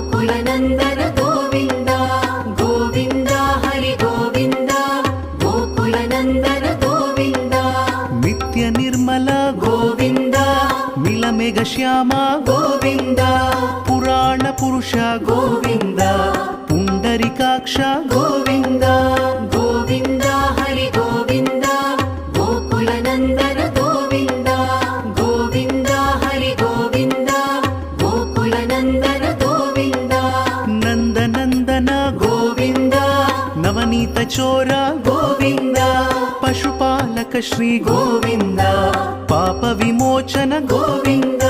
गोकुलनन्दन गोविन्द गोविन्द हरि गोविन्द गोकुलनन्दन गोविन्द नित्य निर्मल गोविन्द मिलमेघ श्याम गोविन्द पुराण पुरुष गोविन्द पुण्डरीकाक्ष गोविन्द गोविन्द हरि गोविन्द गोकुलनन्दन गोविन्द गोविन्द हरि गोविन्द गोकुलनन्दन गोविन्द नन्दनन्दन गोविन्द नवनीत चोर गोविन्द पशुपालक श्री गोविन्द पाप विमोचन गोविन्द